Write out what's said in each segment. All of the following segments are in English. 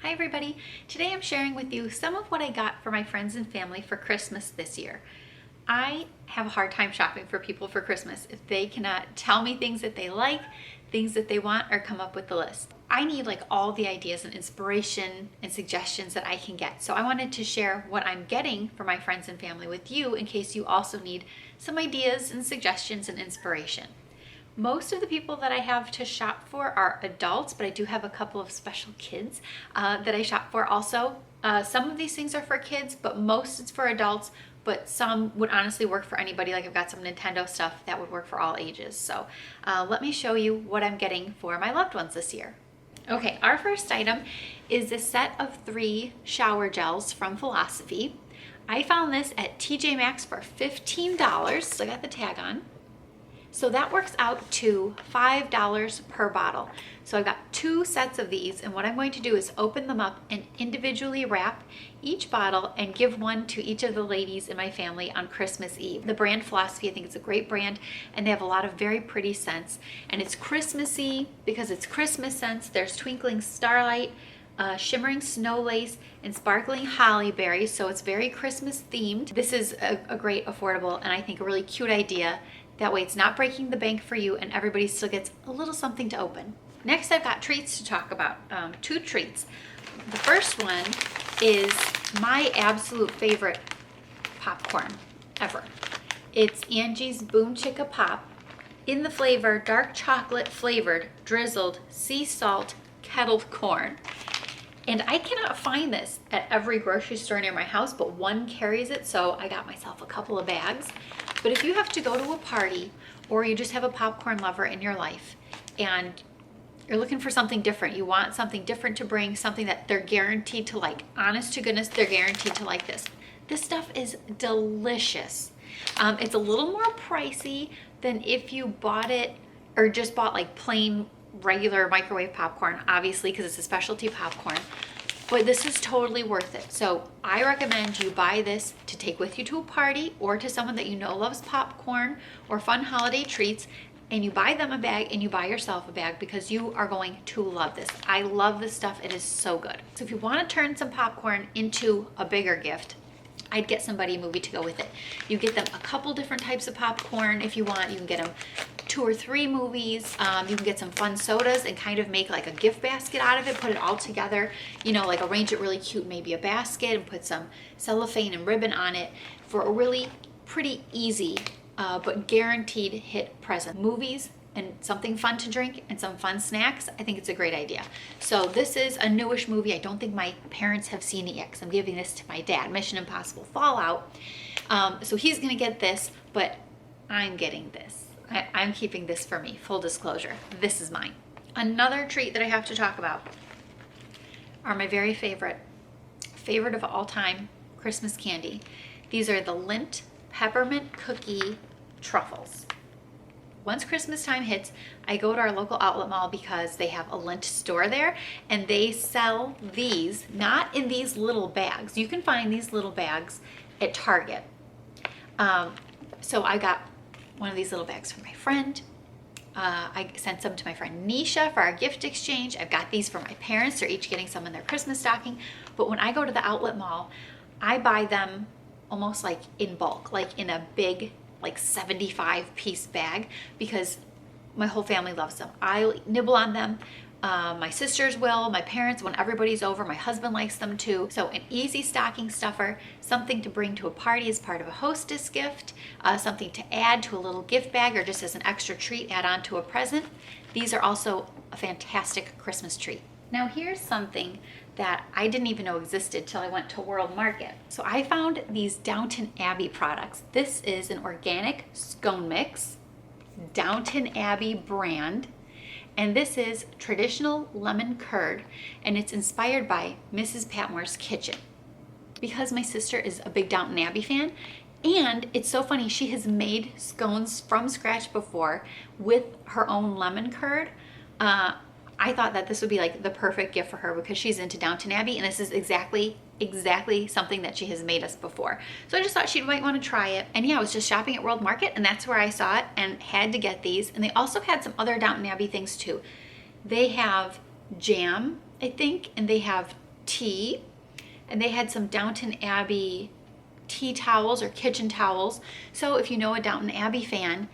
Hi everybody! Today I'm sharing with you some of what I got for my friends and family for Christmas this year. I have a hard time shopping for people for Christmas if they cannot tell me things that they like, things that they want, or come up with the list. I need all the ideas and inspiration and suggestions that I can get. So I wanted to share what I'm getting for my friends and family with you in case you also need some ideas and suggestions and inspiration. Most of the people that I have to shop for are adults, but I do have a couple of special kids that I shop for also. Some of these things are for kids, but most it's for adults, but some would honestly work for anybody. Like I've got some Nintendo stuff that would work for all ages. So let me show you what I'm getting for my loved ones this year. Okay, our first item is a set of 3 shower gels from Philosophy. I found this at TJ Maxx for $15, so I got the tag on. So that works out to $5 per bottle. So I've got 2 sets of these, and what I'm going to do is open them up and individually wrap each bottle and give one to each of the ladies in my family on Christmas Eve. The brand Philosophy, I think it's a great brand, and they have a lot of very pretty scents. And it's Christmassy because it's Christmas scents. There's twinkling starlight, shimmering snow lace, and sparkling holly berries, so it's very Christmas themed. This is a great, affordable, and I think a really cute idea. That way it's not breaking the bank for you and everybody still gets a little something to open. Next, I've got treats to talk about, 2 treats. The first one is my absolute favorite popcorn ever. It's Angie's Boom Chicka Pop in the flavor dark chocolate flavored drizzled sea salt kettled corn. And I cannot find this at every grocery store near my house, but one carries it, so I got myself a couple of bags. But if you have to go to a party or you just have a popcorn lover in your life and you're looking for something different, you want something different to bring, something that they're guaranteed to like, honest to goodness, they're guaranteed to like this. This stuff is delicious. It's a little more pricey than if you bought it or just bought like plain regular microwave popcorn, obviously, because it's a specialty popcorn, but this is totally worth it. So I recommend you buy this to take with you to a party or to someone that you know loves popcorn or fun holiday treats, and you buy them a bag and you buy yourself a bag because you are going to love this. I love this stuff. It is so good. So if you want to turn some popcorn into a bigger gift, I'd get somebody a movie to go with it. You get them a couple different types of popcorn if you want. You can get them 2 or 3 movies. You can get some fun sodas and kind of make like a gift basket out of it, put it all together, like arrange it really cute, maybe a basket, and put some cellophane and ribbon on it for a really pretty easy but guaranteed hit present. Movies and something fun to drink and some fun snacks, I think it's a great idea. So this is a newish movie. I don't think my parents have seen it yet because I'm giving this to my dad, Mission Impossible Fallout. So he's gonna get this, but I'm getting this. I'm keeping this for me, full disclosure. This is mine. Another treat that I have to talk about are my very favorite of all time Christmas candy. These are the Lindt Peppermint Cookie Truffles. Once Christmas time hits, I go to our local outlet mall because they have a Lindt store there, and they sell these, not in these little bags. You can find these little bags at Target. So I got one of these little bags for my friend. I sent some to my friend Nisha for our gift exchange. I've got these for my parents. They're each getting some in their Christmas stocking. But when I go to the outlet mall, I buy them almost like in bulk, like in a big 75-piece bag, because my whole family loves them. I nibble on them. My sisters will, my parents, when everybody's over, my husband likes them too. So an easy stocking stuffer, something to bring to a party as part of a hostess gift, something to add to a little gift bag or just as an extra treat, add on to a present. These are also a fantastic Christmas treat. Now here's something that I didn't even know existed till I went to World Market. So I found these Downton Abbey products. This is an organic scone mix, Downton Abbey brand, and this is traditional lemon curd, and it's inspired by Mrs. Patmore's kitchen. Because my sister is a big Downton Abbey fan, and it's so funny, she has made scones from scratch before with her own lemon curd. I thought that this would be like the perfect gift for her because she's into Downton Abbey, and this is exactly something that she has made us before. So I just thought she might want to try it. And yeah, I was just shopping at World Market, and that's where I saw it and had to get these. And they also had some other Downton Abbey things too. They have jam, I think, and they have tea, and they had some Downton Abbey tea towels or kitchen towels. So if you know a Downton Abbey fan,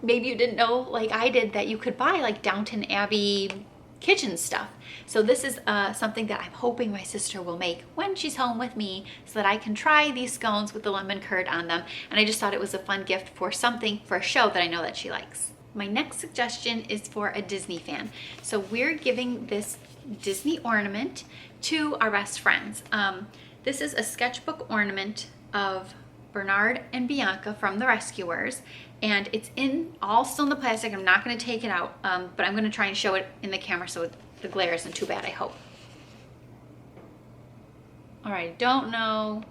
maybe you didn't know like I did that you could buy like Downton Abbey kitchen stuff. So this is something that I'm hoping my sister will make when she's home with me so that I can try these scones with the lemon curd on them. And I just thought it was a fun gift for something, for a show that I know that she likes. My next suggestion is for a Disney fan. So we're giving this Disney ornament to our best friends. This is a sketchbook ornament of Bernard and Bianca from The Rescuers, and it's all still in the plastic. I'm not going to take it out, but I'm going to try and show it in the camera so the glare isn't too bad, I hope. All right, don't know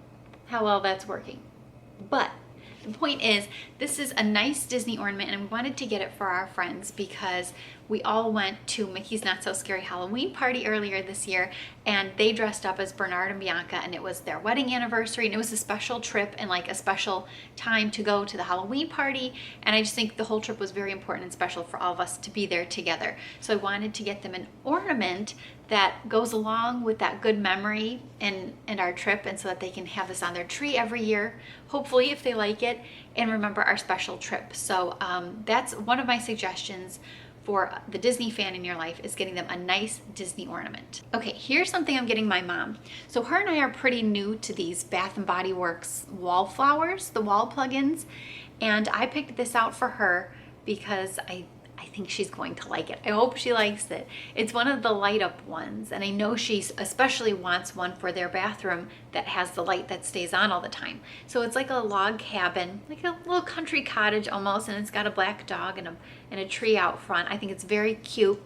how well that's working, but the point is, this is a nice Disney ornament, and we wanted to get it for our friends because we all went to Mickey's Not So Scary Halloween party earlier this year, and they dressed up as Bernard and Bianca, and it was their wedding anniversary, and it was a special trip and like a special time to go to the Halloween party, and I just think the whole trip was very important and special for all of us to be there together. So I wanted to get them an ornament that goes along with that good memory and our trip, and so that they can have this on their tree every year, hopefully if they like it, and remember our special trip. So that's one of my suggestions for the Disney fan in your life, is getting them a nice Disney ornament. Okay, here's something I'm getting my mom. So her and I are pretty new to these Bath & Body Works wallflowers, the wall plugins, and I picked this out for her because I think she's going to like it. I hope she likes it. It's one of the light up ones, and I know she especially wants one for their bathroom that has the light that stays on all the time. So it's like a log cabin, like a little country cottage almost, and it's got a black dog and a tree out front. I think it's very cute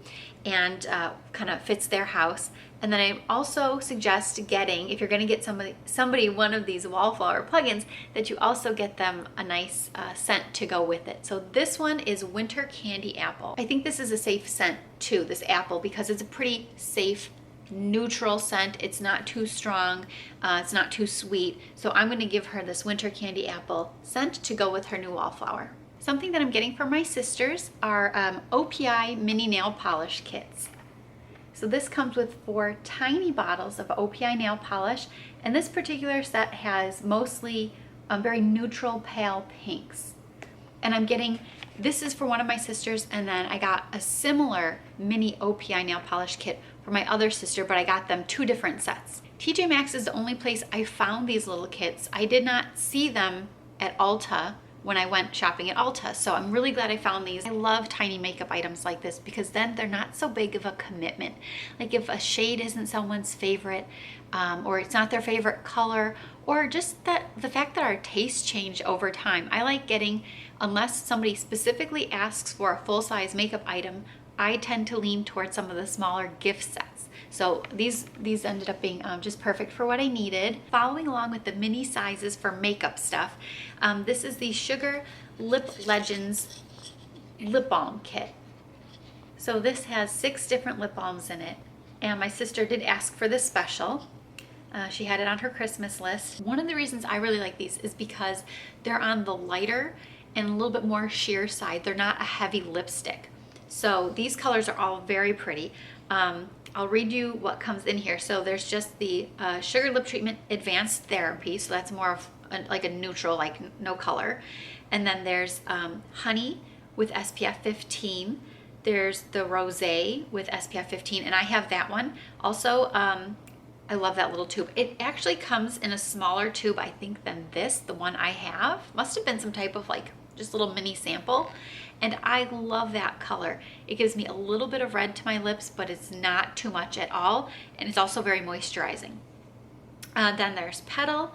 and kind of fits their house. And then I also suggest getting, if you're going to get somebody one of these wallflower plugins, that you also get them a nice scent to go with it. So this one is Winter Candy Apple. I think this is a safe scent too, this apple, because it's a pretty safe, neutral scent. It's not too strong, it's not too sweet. So I'm going to give her this Winter Candy Apple scent to go with her new wallflower. Something that I'm getting for my sisters are OPI mini nail polish kits. So this comes with 4 tiny bottles of OPI nail polish, and this particular set has mostly very neutral pale pinks. And I'm getting, this is for one of my sisters, and then I got a similar mini OPI nail polish kit for my other sister, but I got them 2 different sets. TJ Maxx is the only place I found these little kits. I did not see them at Ulta when I went shopping at Ulta. So I'm really glad I found these. I love tiny makeup items like this because then they're not so big of a commitment. Like if a shade isn't someone's favorite, or it's not their favorite color, or just the fact that our tastes change over time. I like getting, unless somebody specifically asks for a full-size makeup item, I tend to lean towards some of the smaller gift sets. So these ended up being just perfect for what I needed. Following along with the mini sizes for makeup stuff, this is the Sugar Lip Legends lip balm kit. So this has 6 different lip balms in it, and my sister did ask for this special. She had it on her Christmas list. One of the reasons I really like these is because they're on the lighter and a little bit more sheer side. They're not a heavy lipstick. So these colors are all very pretty. I'll read you what comes in here. So there's just the Sugar Lip Treatment Advanced Therapy. So that's more of like a neutral, like no color. And then there's Honey with SPF 15. There's the Rosé with SPF 15, and I have that one. Also, I love that little tube. It actually comes in a smaller tube, I think, than this, the one I have. Must have been some type of like just a little mini sample. And I love that color. It gives me a little bit of red to my lips, but it's not too much at all. And it's also very moisturizing. Then there's Petal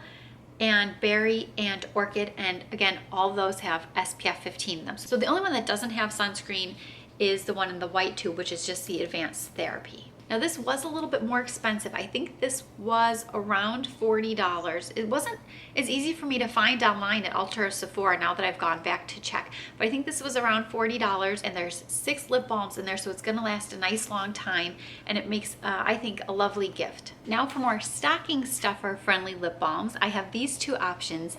and Berry and Orchid. And again, all of those have SPF 15 in them. So the only one that doesn't have sunscreen is the one in the white tube, which is just the Advanced Therapy. Now this was a little bit more expensive. I think this was around $40. It wasn't as easy for me to find online at Ulta or Sephora now that I've gone back to check. But I think this was around $40, and there's 6 lip balms in there, so it's gonna last a nice long time, and it makes, I think, a lovely gift. Now for more stocking stuffer friendly lip balms, I have these 2 options,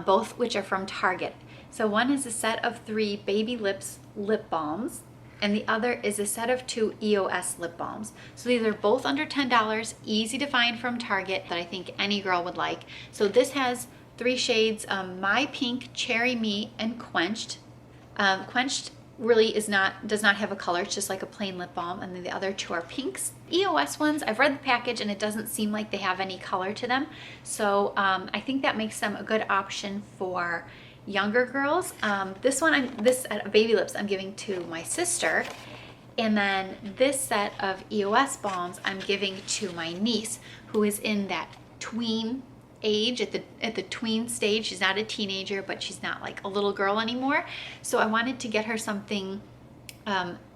both which are from Target. So one is a set of 3 Baby Lips lip balms. and the other is a set of 2 EOS lip balms. So these are both under $10, easy to find from Target, that I think any girl would like. So this has 3 shades, My Pink, Cherry Me, and Quenched. Quenched really does not have a color, it's just like a plain lip balm, and then the other 2 are pinks. EOS ones, I've read the package and it doesn't seem like they have any color to them, so I think that makes them a good option for younger girls. This Baby Lips I'm giving to my sister, and then this set of EOS balms I'm giving to my niece, who is in that tween age, at the tween stage. She's not a teenager, but she's not like a little girl anymore. So I wanted to get her something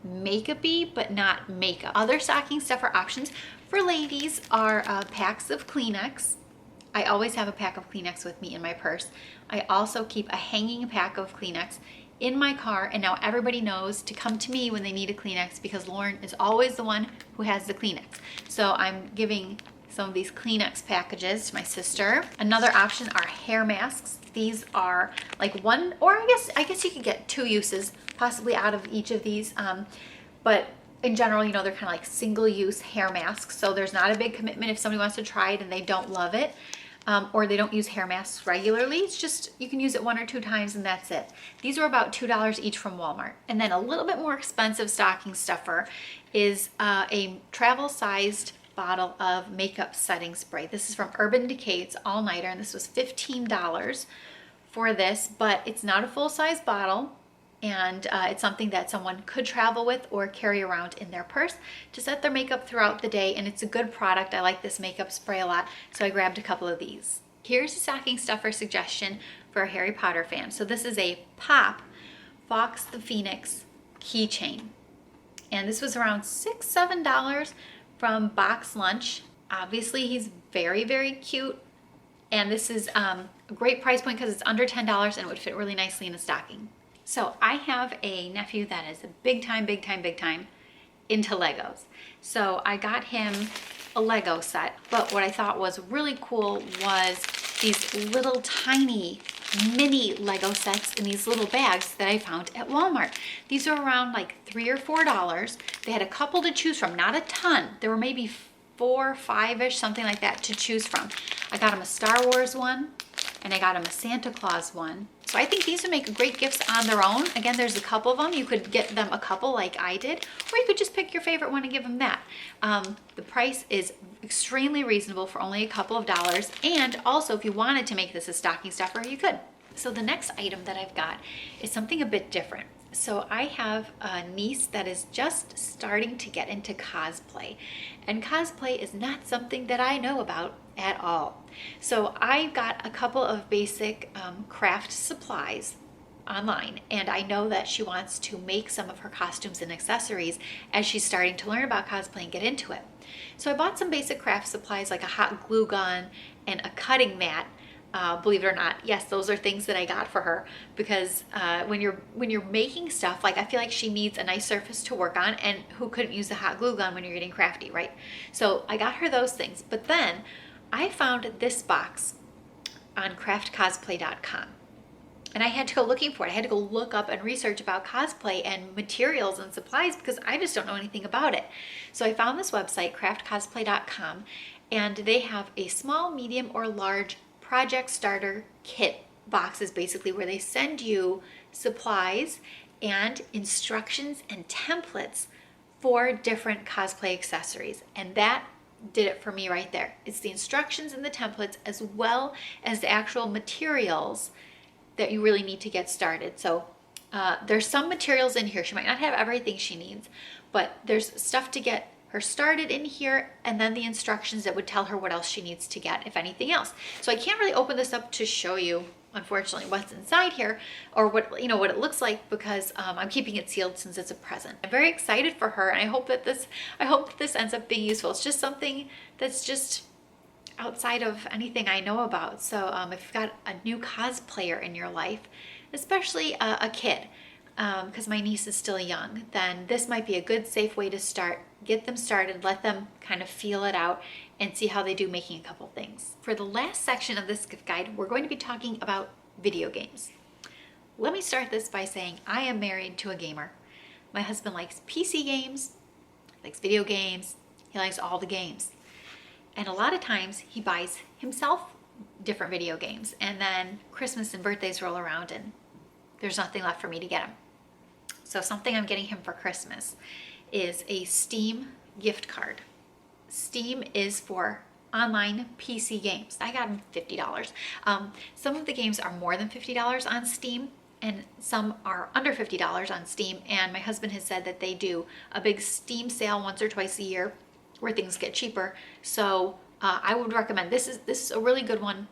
makeup-y, but not makeup. Other stocking stuffer options for ladies are packs of Kleenex. I always have a pack of Kleenex with me in my purse. I also keep a hanging pack of Kleenex in my car, and now everybody knows to come to me when they need a Kleenex, because Lauren is always the one who has the Kleenex. So I'm giving some of these Kleenex packages to my sister. Another option are hair masks. These are like one, or I guess you could get 2 uses possibly out of each of these, but in general, you know, they're kind of like single-use hair masks, so there's not a big commitment if somebody wants to try it and they don't love it, or they don't use hair masks regularly. It's just, you can use it 1 or 2 times and that's it. These are about $2 each from Walmart. And then a little bit more expensive stocking stuffer is a travel-sized bottle of makeup setting spray. This is from Urban Decay. It's all nighter, and this was $15 for this, but it's not a full-size bottle, and it's something that someone could travel with or carry around in their purse to set their makeup throughout the day, and it's a good product. I like this makeup spray a lot, so I grabbed a couple of these. Here's a stocking stuffer suggestion for a Harry Potter fan. So this is a Pop Fawkes the Phoenix keychain, and this was around $6-7 from Box Lunch. Obviously he's very, very cute, and this is a great price point because it's under $10 and it would fit really nicely in a stocking. So I have a nephew that is a big time into Legos. So I got him a Lego set, but what I thought was really cool was these little tiny mini Lego sets in these little bags that I found at Walmart. These are around like $3 or $4. They had a couple to choose from, not a ton. There were maybe 4 or 5-ish, something like that, to choose from. I got him a Star Wars one, and I got him a Santa Claus one. So I think these would make great gifts on their own. Again, there's a couple of them. You could get them a couple like I did, or you could just pick your favorite one and give them that. The price is extremely reasonable for only a couple of dollars, and also if you wanted to make this a stocking stuffer, you could. So the next item that I've got is something a bit different. So I have a niece that is just starting to get into cosplay, and cosplay is not something that I know about at all. So I got a couple of basic craft supplies online, and I know that she wants to make some of her costumes and accessories as she's starting to learn about cosplay and get into it. So I bought some basic craft supplies like a hot glue gun and a cutting mat. Believe it or not, yes, those are things that I got for her, because when you're making stuff, like I feel like she needs a nice surface to work on, and who couldn't use a hot glue gun when you're getting crafty, right? So I got her those things, but then I found this box on craftcosplay.com. And I had to go looking for it. I had to go look up and research about cosplay and materials and supplies, because I just don't know anything about it. So I found this website, craftcosplay.com, and they have a small, medium, or large project starter kit boxes, basically, where they send you supplies and instructions and templates for different cosplay accessories. And that did it for me right there. It's the instructions and the templates, as well as the actual materials that you really need to get started. So there's some materials in here. She might not have everything she needs, but there's stuff to get her started in here, and then the instructions that would tell her what else she needs to get, if anything else. So I can't really open this up to show you, unfortunately, what's inside here, or what it looks like, because I'm keeping it sealed since it's a present. I'm very excited for her, and I hope that this ends up being useful. It's just something that's just outside of anything I know about. So if you've got a new cosplayer in your life, especially a kid, because my niece is still young, then this might be a good, safe way to start. Get them started, let them kind of feel it out, and see how they do making a couple things. For the last section of this gift guide, we're going to be talking about video games. Let me start this by saying I am married to a gamer. My husband likes PC games, he likes video games, he likes all the games. And a lot of times he buys himself different video games, and then Christmas and birthdays roll around and there's nothing left for me to get him. So something I'm getting him for Christmas is a Steam gift card. Steam is for online PC games. I got him $50. Some of the games are more than $50 on Steam, and some are under $50 on Steam. And my husband has said that they do a big Steam sale once or twice a year where things get cheaper. So I would recommend this is a really good one.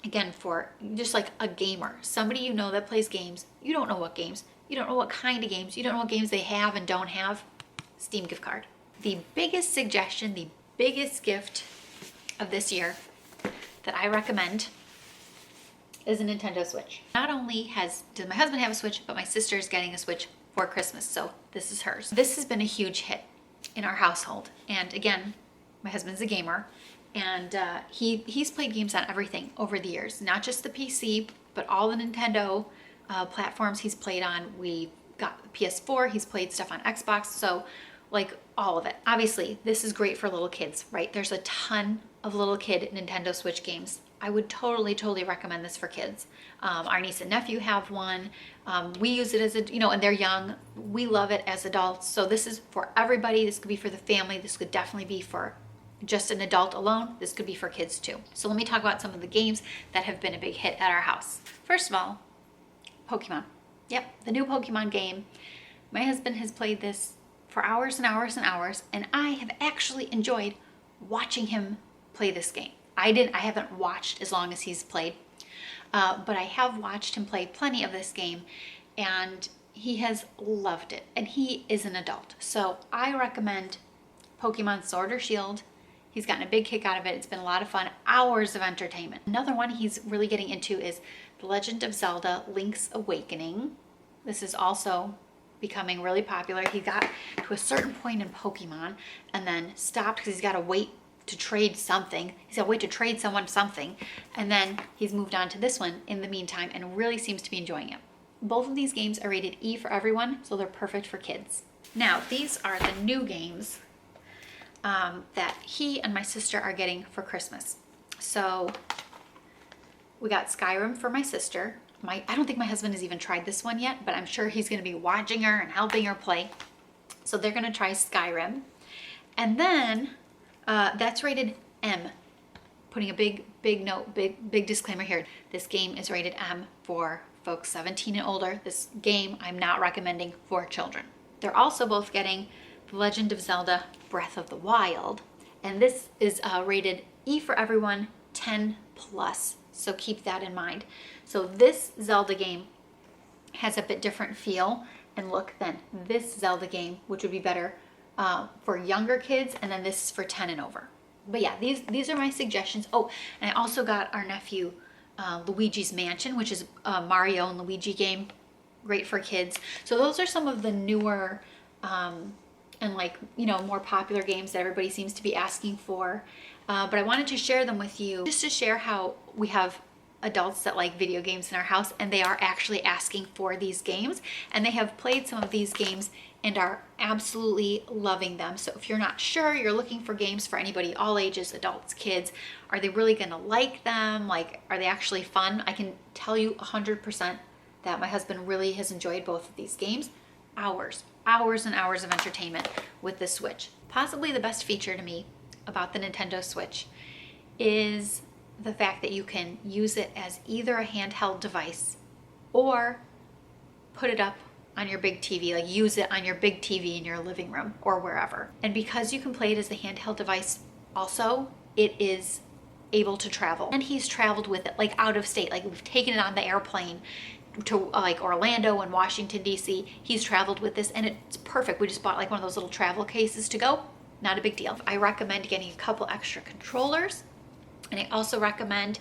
Again, for just like a gamer, somebody you know that plays games. You don't know what games, you don't know what kind of games, you don't know what games they have and don't have. Steam gift card. The biggest suggestion, the biggest gift of this year that I recommend is a Nintendo Switch. Not only does my husband have a Switch, but my sister is getting a Switch for Christmas, so this is hers. This has been a huge hit in our household, and again, my husband's a gamer, and he's played games on everything over the years, not just the PC, but all the Nintendo platforms he's played on. We got the PS4, he's played stuff on Xbox, so like all of it. Obviously, this is great for little kids, right? There's a ton of little kid Nintendo Switch games. I would totally recommend this for kids. Our niece and nephew have one. We use it as and they're young. We love it as adults. So this is for everybody. This could be for the family. This could definitely be for just an adult alone. This could be for kids too. So let me talk about some of the games that have been a big hit at our house. First of all, Pokemon. Yep, the new Pokemon game. My husband has played this for hours and hours and hours, and I have actually enjoyed watching him play this game. I haven't watched as long as he's played, but I have watched him play plenty of this game, and he has loved it, and he is an adult. So I recommend Pokemon Sword or Shield. He's gotten a big kick out of it. It's been a lot of fun, hours of entertainment. Another one he's really getting into is The Legend of Zelda: Link's Awakening. This is also becoming really popular. He got to a certain point in Pokemon and then stopped because he's got to wait to trade something. He's got to wait to trade someone something. And then he's moved on to this one in the meantime and really seems to be enjoying it. Both of these games are rated E for everyone, so they're perfect for kids. Now, these are the new games that he and my sister are getting for Christmas. So we got Skyrim for my sister. I don't think my husband has even tried this one yet, but I'm sure he's going to be watching her and helping her play. So they're going to try Skyrim. And then that's rated M. Putting a big note, big disclaimer here. This game is rated M for folks 17 and older. This game I'm not recommending for children. They're also both getting The Legend of Zelda: Breath of the Wild. And this is rated E for everyone, 10 plus. So keep that in mind. So this Zelda game has a bit different feel and look than this Zelda game, which would be better for younger kids, and then this is for 10 and over. But yeah, these are my suggestions. Oh, and I also got our nephew Luigi's Mansion, which is a Mario and Luigi game, great for kids. So those are some of the newer and more popular games that everybody seems to be asking for. But I wanted to share them with you just to share how we have adults that like video games in our house, and they are actually asking for these games, and they have played some of these games and are absolutely loving them. So if you're not sure, you're looking for games for anybody, all ages, adults, kids, are they really gonna like them? Like, are they actually fun? I can tell you 100% that my husband really has enjoyed both of these games. Hours and hours of entertainment with the Switch. Possibly the best feature to me about the Nintendo Switch is the fact that you can use it as either a handheld device or put it up on your big TV, like use it on your big TV in your living room or wherever. And because you can play it as a handheld device also, it is able to travel. And he's traveled with it, like out of state, like we've taken it on the airplane to like Orlando and Washington, DC. He's traveled with this and it's perfect. We just bought like one of those little travel cases to go. Not a big deal. I recommend getting a couple extra controllers, and I also recommend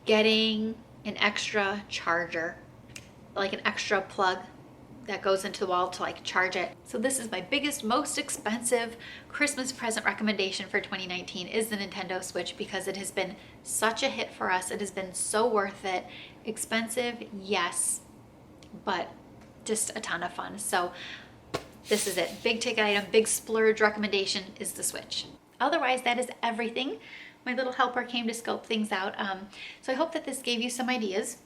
getting an extra charger, like an extra plug that goes into the wall to like charge it. So this is my biggest, most expensive Christmas present recommendation for 2019 is the Nintendo Switch, because it has been such a hit for us. It has been so worth it. Expensive, yes, but just a ton of fun. So this is it. Big ticket item, big splurge recommendation is the Switch. Otherwise, that is everything. My little helper came to scope things out. So I hope that this gave you some ideas.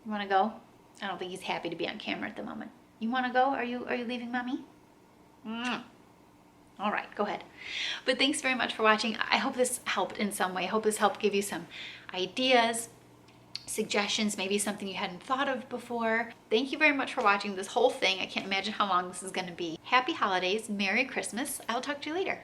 You want to go? I don't think he's happy to be on camera at the moment. You want to go? Are you leaving, Mommy? All right, go ahead. But thanks very much for watching. I hope this helped in some way. I hope this helped give you some ideas, suggestions, maybe something you hadn't thought of before. Thank you very much for watching this whole thing. I can't imagine how long this is going to be. Happy holidays. Merry Christmas. I'll talk to you later.